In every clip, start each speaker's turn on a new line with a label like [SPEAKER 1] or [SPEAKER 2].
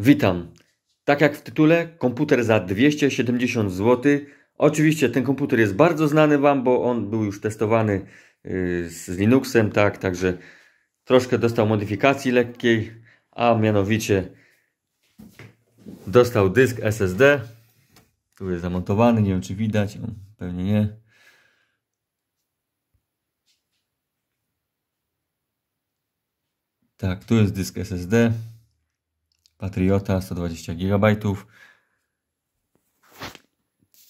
[SPEAKER 1] Witam. Tak jak w tytule, komputer za 270 zł. Oczywiście ten komputer jest bardzo znany Wam, bo on był już testowany z Linuxem, tak, także troszkę dostał modyfikacji lekkiej, a mianowicie dostał dysk SSD. Tu jest zamontowany, nie wiem czy widać, pewnie nie. Tak, tu jest dysk SSD. Patriota 120 GB.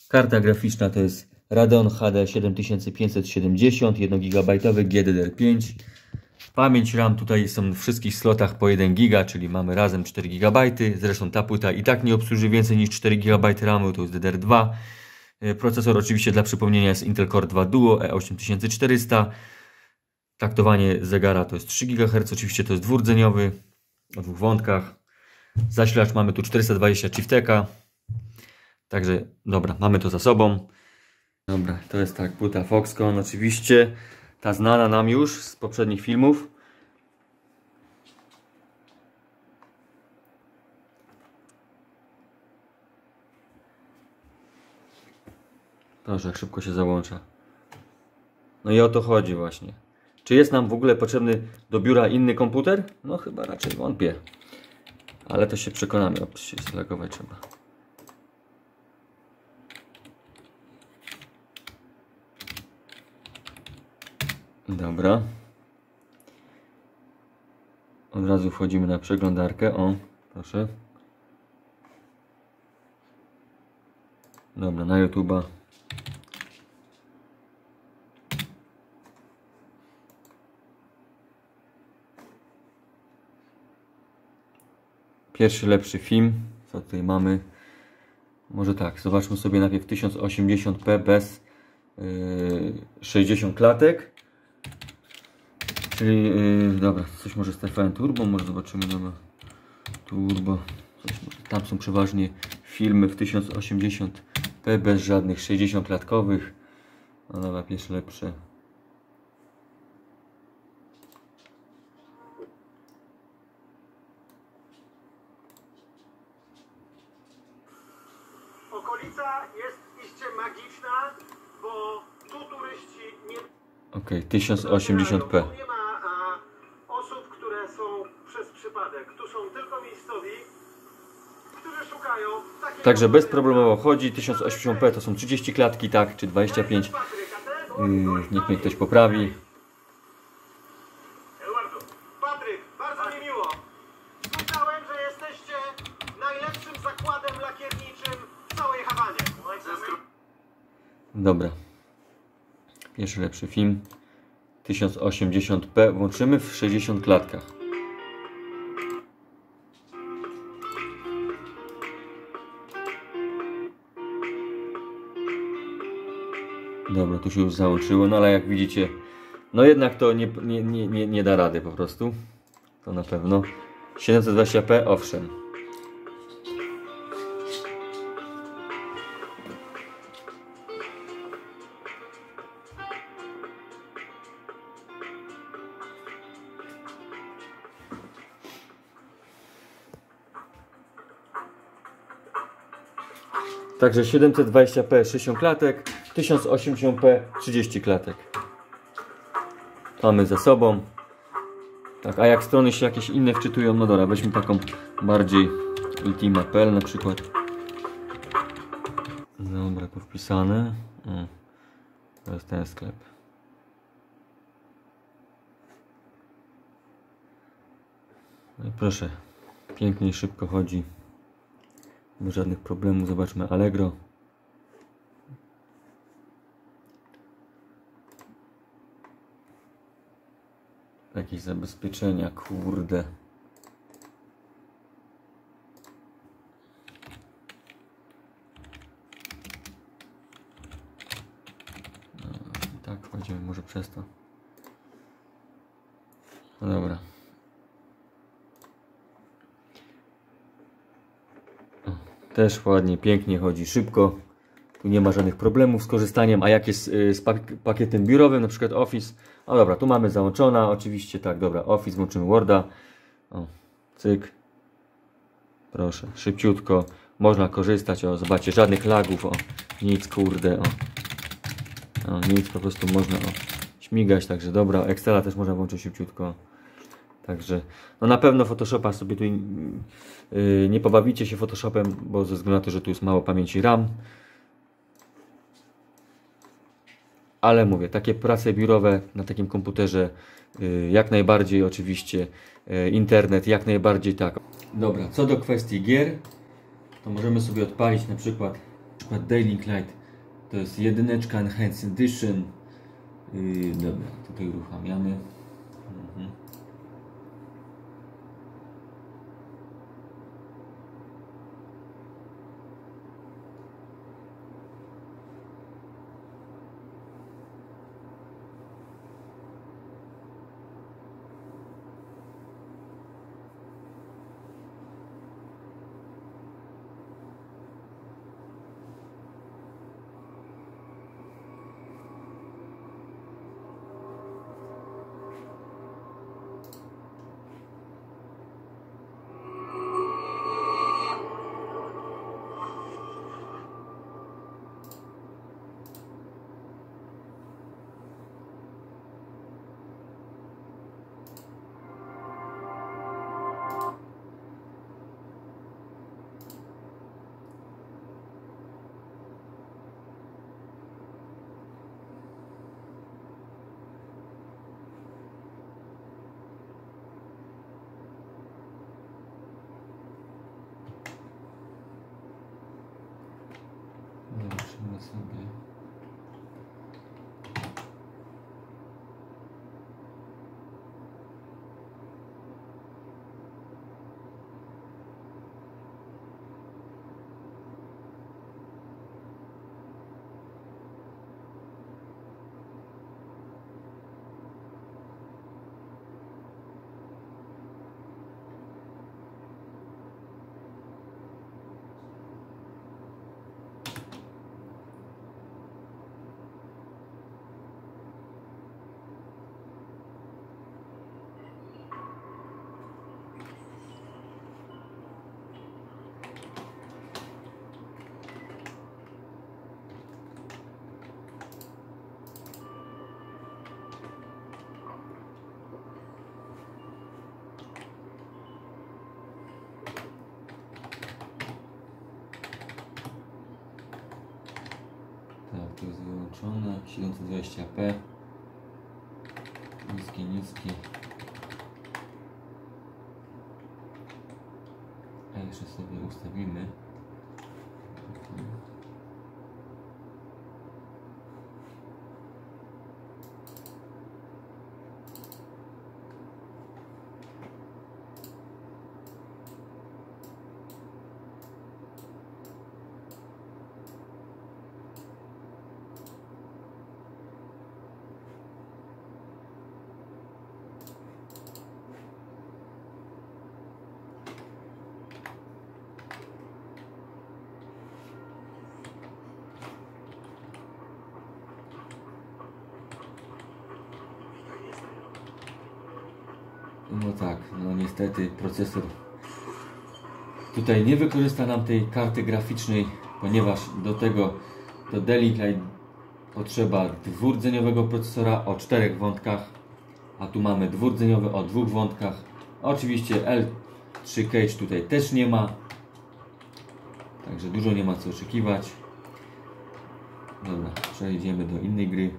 [SPEAKER 1] Karta graficzna to jest Radeon HD 7570, 1 GB GDDR5. Pamięć RAM tutaj są w wszystkich slotach po 1 GB, czyli mamy razem 4 GB. Zresztą ta płyta i tak nie obsłuży więcej niż 4 GB RAMu, to jest DDR2. Procesor oczywiście dla przypomnienia jest Intel Core 2 Duo E8400. Taktowanie zegara to jest 3 GHz, oczywiście to jest dwurdzeniowy, o 2 wątkach. Zasilacz mamy tu 420 Chieftake'a. Także dobra, mamy to za sobą. Dobra, to jest tak płyta Foxconn, oczywiście ta znana nam już z poprzednich filmów. Proszę, jak szybko się załącza. No i o to chodzi właśnie. Czy jest nam w ogóle potrzebny do biura inny komputer? No chyba raczej wątpię. Ale to się przekonamy. Ops, się zalogować trzeba. Dobra. Od razu wchodzimy na przeglądarkę. O, proszę. Dobra, na YouTube'a. Pierwszy lepszy film. Co tutaj mamy? Może tak, zobaczmy sobie najpierw 1080p bez 60 klatek. Czyli, dobra, coś może z TV Turbo, może zobaczymy, dobra, Turbo, coś może, tam są przeważnie filmy w 1080p bez żadnych 60 klatkowych. No dobra, pierwsze lepsze.
[SPEAKER 2] Okolica jest iście magiczna, bo tu turyści nie...
[SPEAKER 1] Okej, 1080p.
[SPEAKER 2] Nie ma osób, które są przez przypadek. Tu są tylko miejscowi, którzy szukają...
[SPEAKER 1] Także bezproblemowo chodzi. 1080p to są 30 klatki, tak, czy 25. Niech mnie ktoś poprawi.
[SPEAKER 2] Eduardo, Patryk, bardzo mi miło. Słyszałem, że jesteście najlepszym zakładem lakierniczym w całej Hawanie.
[SPEAKER 1] Dobra. Pierwszy lepszy film. 1080p. Włączymy w 60 klatkach. Dobra, tu się już załączyło, no ale jak widzicie, no jednak to nie da rady po prostu. To na pewno. 720p, owszem. Także 720p 60 klatek, 1080p 30 klatek. Mamy za sobą. Tak, a jak strony się jakieś inne wczytują, no dobra, weźmy taką bardziej Ultima.pl na przykład. Dobra, tu wpisane. To jest ten sklep. No i proszę, pięknie i szybko chodzi. Bez żadnych problemów. Zobaczmy Allegro. Jakieś zabezpieczenia, kurde. No, tak, wchodzimy może przez to. No dobra. Też ładnie, pięknie chodzi, szybko. Tu nie ma żadnych problemów z korzystaniem. A jak jest z pakietem biurowym, na przykład Office. No dobra, tu mamy załączona, oczywiście, tak, dobra, Office, włączymy Worda. O, cyk. Proszę, szybciutko można korzystać. O, zobaczcie, żadnych lagów, o, nic, kurde, o, nic, po prostu można, śmigać, także dobra, Excela też można włączyć szybciutko. Także, no na pewno Photoshopa sobie tu nie pobawicie się Photoshopem, bo ze względu na to, że tu jest mało pamięci RAM. Ale mówię, takie prace biurowe na takim komputerze jak najbardziej, oczywiście internet jak najbardziej tak. Dobra, co do kwestii gier, to możemy sobie odpalić na przykład Dying Light. To jest jedyneczka Enhanced Edition. Dobra, tutaj uruchamiamy. Zobaczymy sobie. Tak, to jest wyłączone. 720p. Niskie. A jeszcze sobie ustawimy. No tak, no niestety procesor tutaj nie wykorzysta nam tej karty graficznej, ponieważ do Dying Light potrzeba dwurdzeniowego procesora o 4 wątkach, a tu mamy dwurdzeniowy o 2 wątkach. Oczywiście L3 Cache tutaj też nie ma, także dużo nie ma co oczekiwać. Dobra, przejdziemy do innej gry.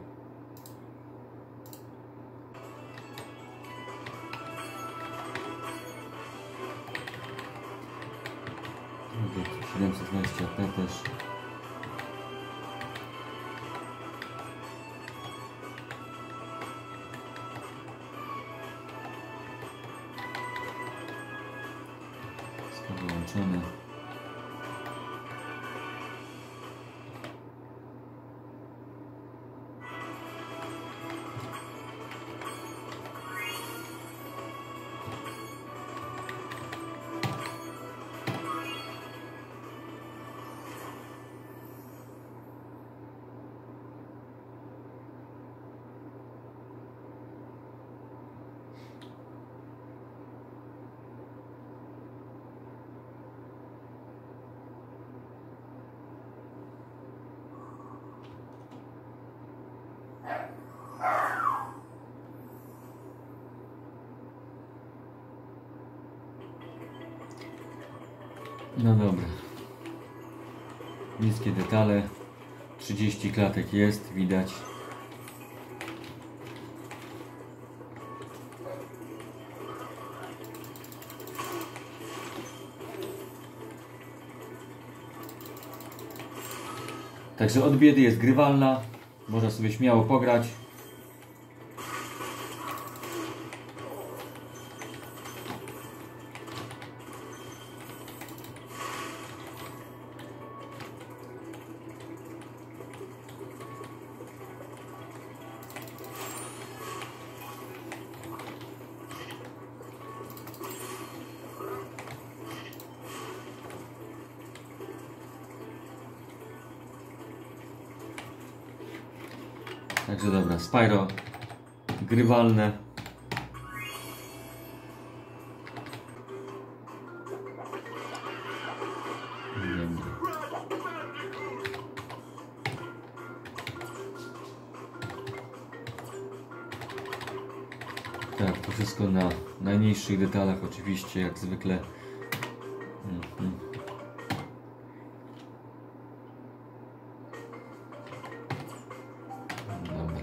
[SPEAKER 1] 720p też. Wszystko wyłączone. No dobra. Niskie detale. 30 klatek jest, widać. Także od biedy jest grywalna. Można sobie śmiało pograć. Także dobra, Spyro grywalne. Tak, to wszystko na najniższych detalach oczywiście, jak zwykle. Dobra.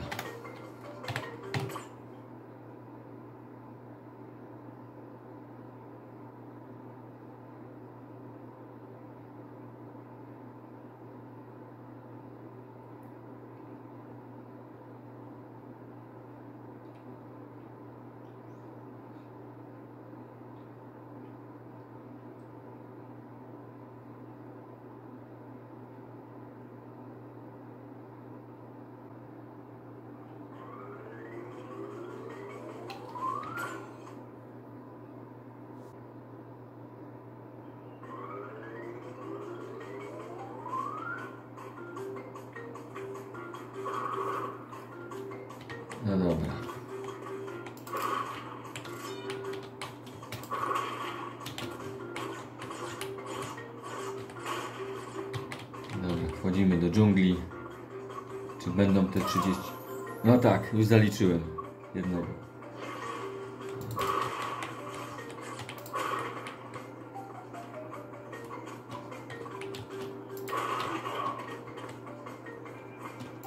[SPEAKER 1] No dobra. Dobra, wchodzimy do dżungli. Czy będą te 30? No tak, już zaliczyłem jednego.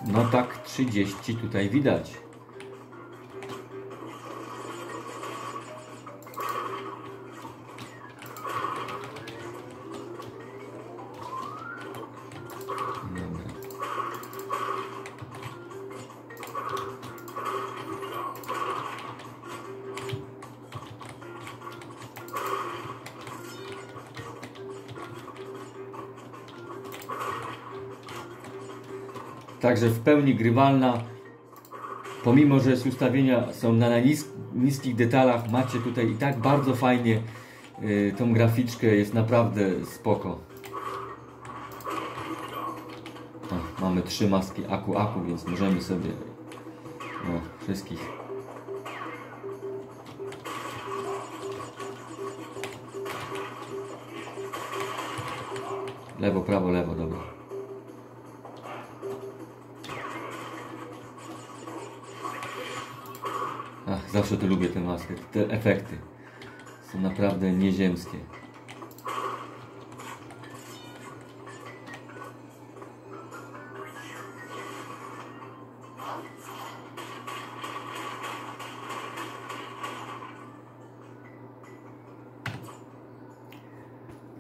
[SPEAKER 1] No tak, 30 tutaj widać. Także w pełni grywalna. Pomimo, że ustawienia są na niskich detalach, macie tutaj i tak bardzo fajnie tą graficzkę, jest naprawdę spoko. O, mamy 3 maski Aku, więc możemy sobie wszystkich. Lewo, prawo, lewo, dobra. Ach, zawsze to lubię te maski, te efekty są naprawdę nieziemskie.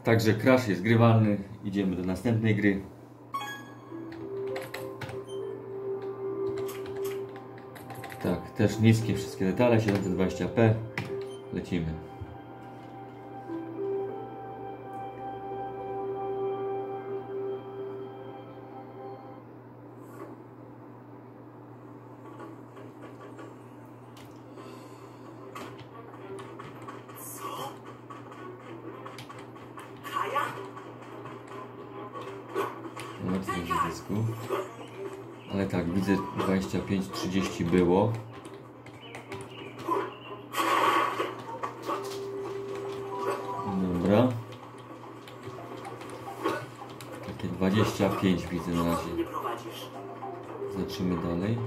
[SPEAKER 1] Także Crash jest grywalny, idziemy do następnej gry. Tak, też niskie wszystkie detale, 720p. Lecimy. Mocno w dysku. Ale tak, widzę 25-30 było. Dobra. Takie 25 widzę na razie. Zobaczymy dalej.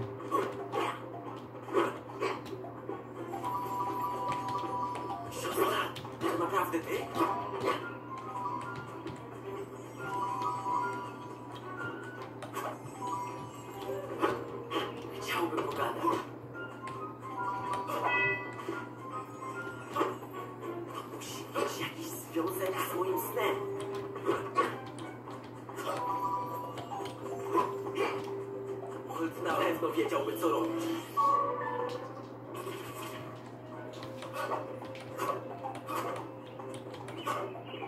[SPEAKER 3] mocne. Colt na pewno wiedziałby, co robić.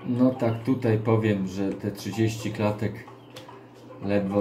[SPEAKER 1] No tak, tutaj powiem, że te 30 klatek ledwo.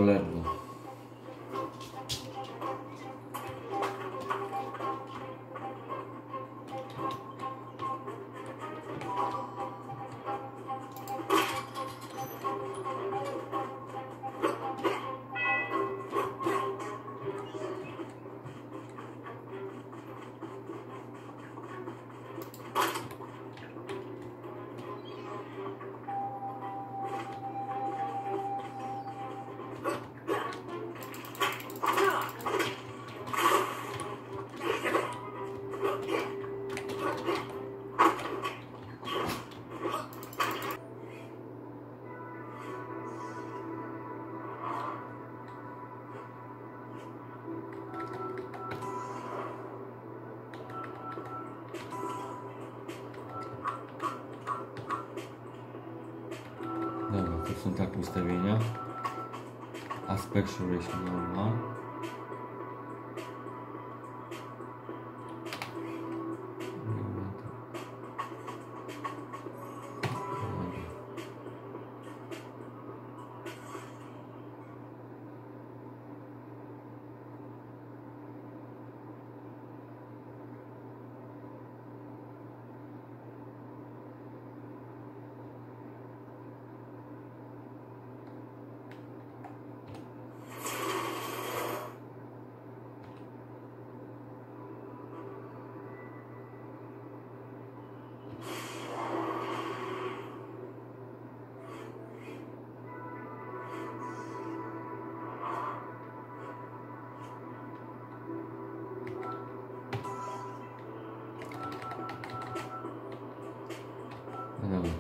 [SPEAKER 1] Dobra, to są takie ustawienia. Aspect ratio normal. No dobra.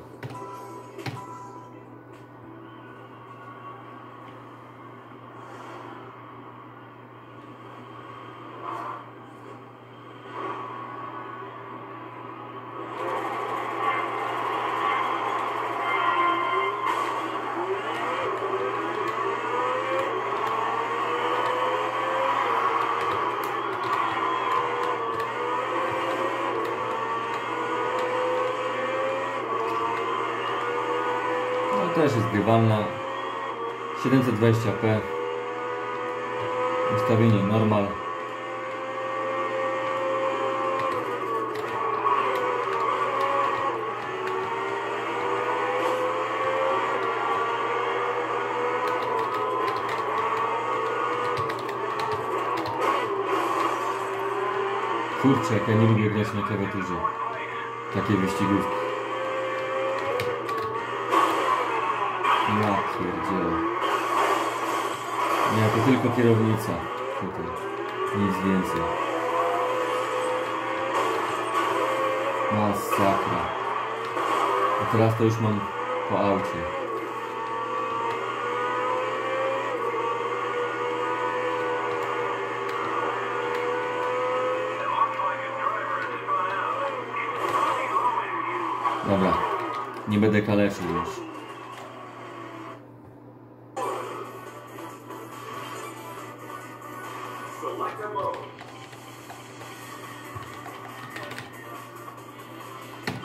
[SPEAKER 1] Też jest grywalna. 720p. Ustawienie normal. Kurczę, jak ja nie lubię grać na klawiaturze. Takie wyścigówki. Ja pierdzielę. Nie, to tylko kierownica. Tutaj. Nic więcej. Masakra. A teraz to już mam po aucie. Dobra. Nie będę kaleczył już.
[SPEAKER 2] Select a mode.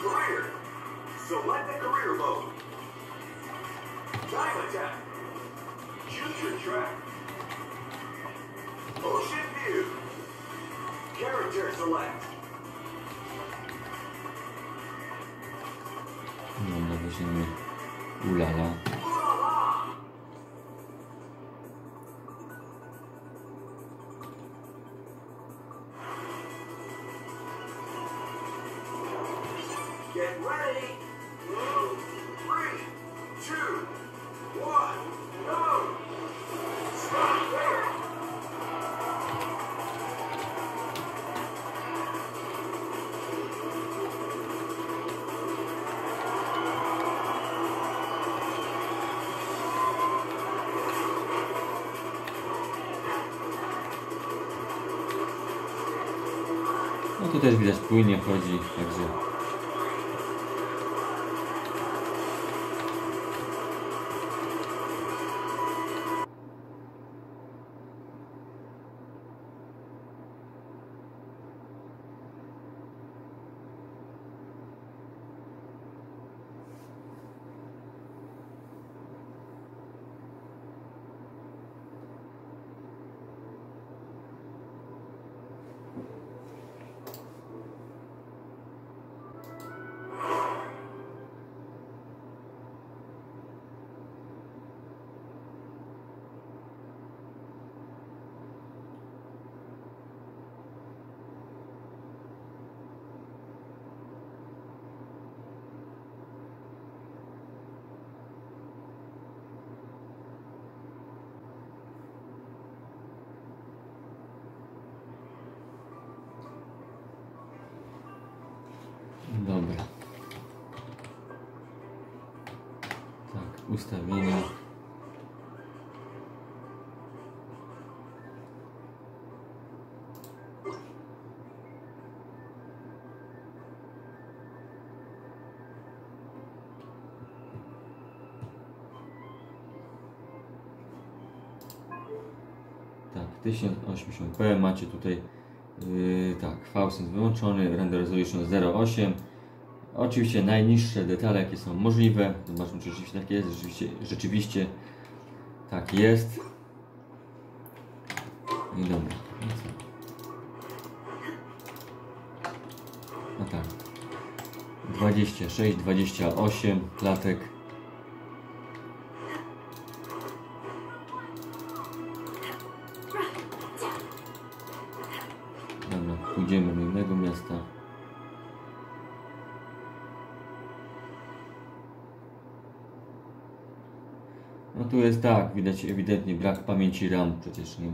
[SPEAKER 2] Career. Select the career mode. Time attack. Choose your track. Ocean view. Character select.
[SPEAKER 1] No, na weźmiemy ulala.
[SPEAKER 2] Get ready. 3, 2, 1, go. Stop there.
[SPEAKER 1] No tu też widać płynnie chodzi, także Dobra. Tak, ustawienia. Tak, 1080p macie tutaj tak, VSense wyłączony, Render Resolution 0,8. Oczywiście najniższe detale jakie są możliwe. Zobaczmy czy rzeczywiście tak jest. Rzeczywiście tak jest. I dobra. No tak. 26, 28 klatek. Dobra, pójdziemy do innego miasta. No tu jest tak, widać ewidentnie brak pamięci RAM, przecież nie.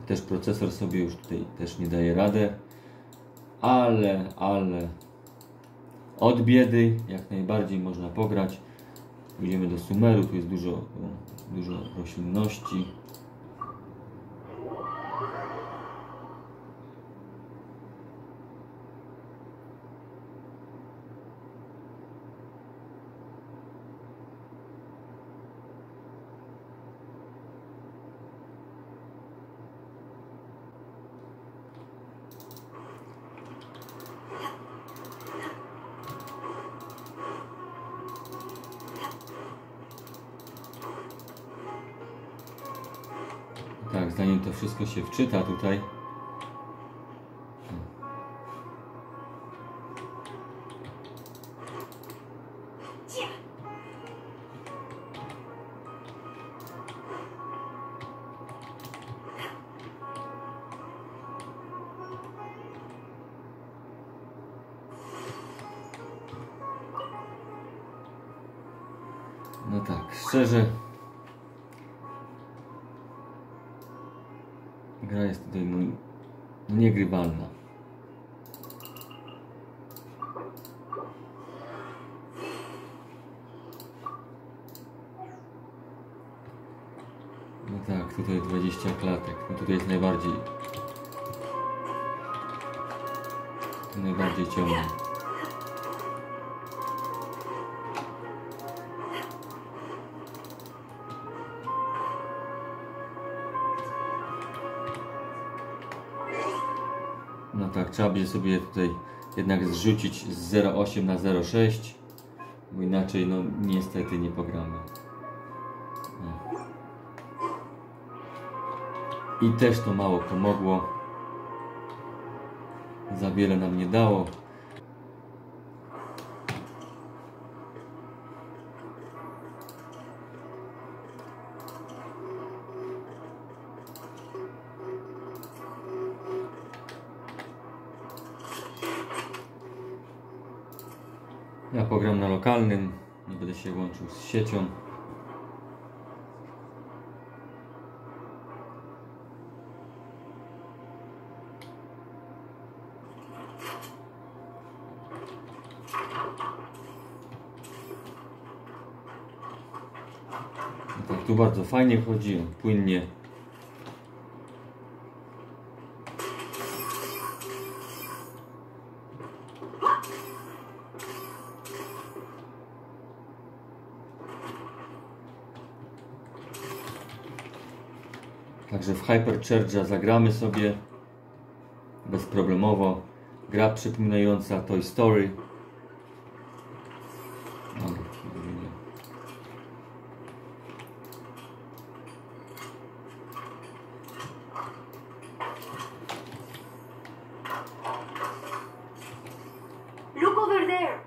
[SPEAKER 1] Też procesor sobie już tutaj też nie daje radę. Ale od biedy jak najbardziej można pograć. Pójdziemy do Sumeru, tu jest dużo roślinności. Tak, zanim to wszystko się wczyta tutaj. No tak, szczerze. Gra jest tutaj niegrywalna. No tak, tutaj 20 klatek. No tutaj jest najbardziej ciemno. No tak, trzeba będzie sobie tutaj jednak zrzucić z 0,8 na 0,6, bo inaczej no niestety nie pogramy. No. I też to mało pomogło. Za wiele nam nie dało. Ja pogram na lokalnym, nie będę się łączył z siecią. No tak, tu bardzo fajnie chodzi, płynnie. Także w Hypercharge'a zagramy sobie bezproblemowo. Gra przypominająca Toy Story.
[SPEAKER 4] Look over there.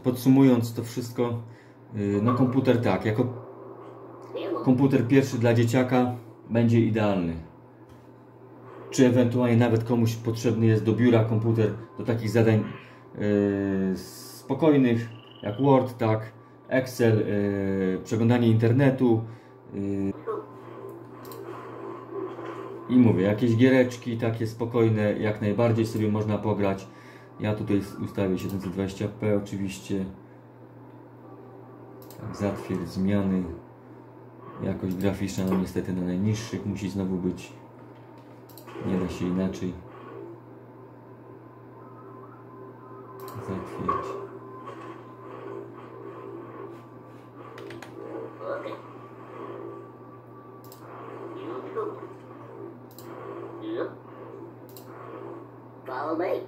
[SPEAKER 1] Podsumując to wszystko, no komputer tak, jako komputer pierwszy dla dzieciaka będzie idealny. Czy ewentualnie nawet komuś potrzebny jest do biura komputer do takich zadań spokojnych jak Word, tak, Excel, przeglądanie internetu, I mówię, jakieś giereczki takie spokojne, jak najbardziej sobie można pograć. Ja tutaj ustawię 720p oczywiście. Tak, zatwierdź zmiany. Jakość graficzna, no niestety na najniższych musi znowu być. Nie da się inaczej. Zatwierdź.
[SPEAKER 3] Okay. You go. Yep. Follow me.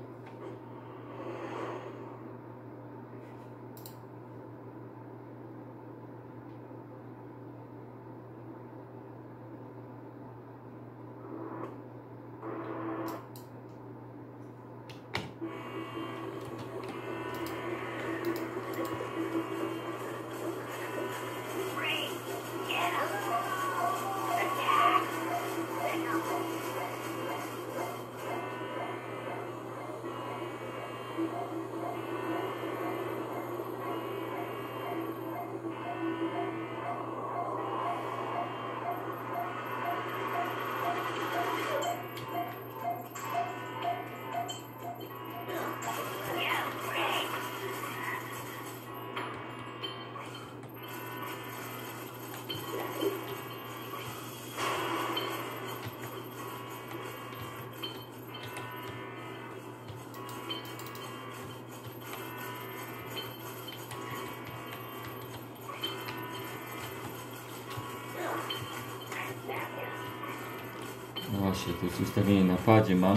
[SPEAKER 1] No właśnie, to jest ustawienie na padzie mam.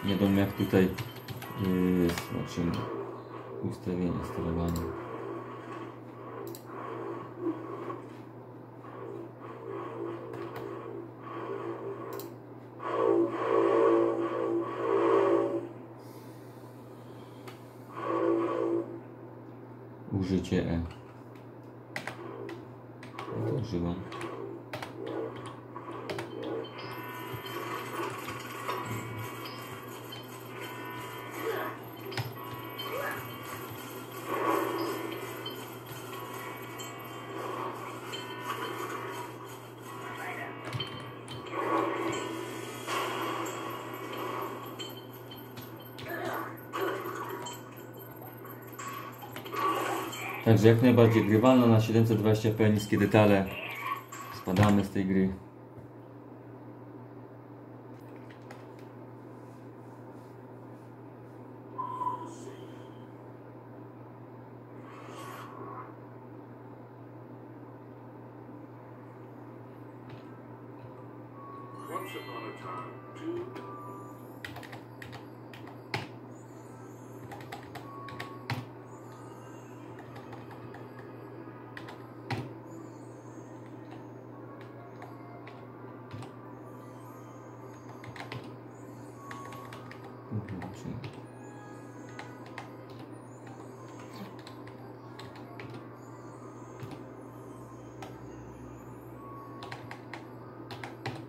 [SPEAKER 1] Nie wiadomo jak tutaj zobaczymy. Ustawienie sterowania. Użycie E. No to używam. Także jak najbardziej grywalna na 720p, niskie detale. Spadamy z tej gry.
[SPEAKER 5] Once upon a time, two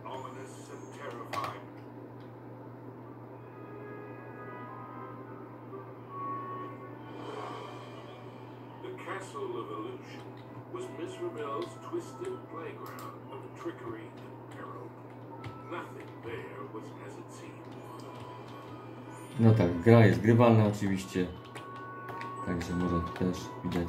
[SPEAKER 5] ominous and terrifying. The Castle of Illusion was Miss Rebel's twisted playground of trickery and peril. Nothing there was as it seemed.
[SPEAKER 1] No tak, gra jest grywalna oczywiście. Także może też widać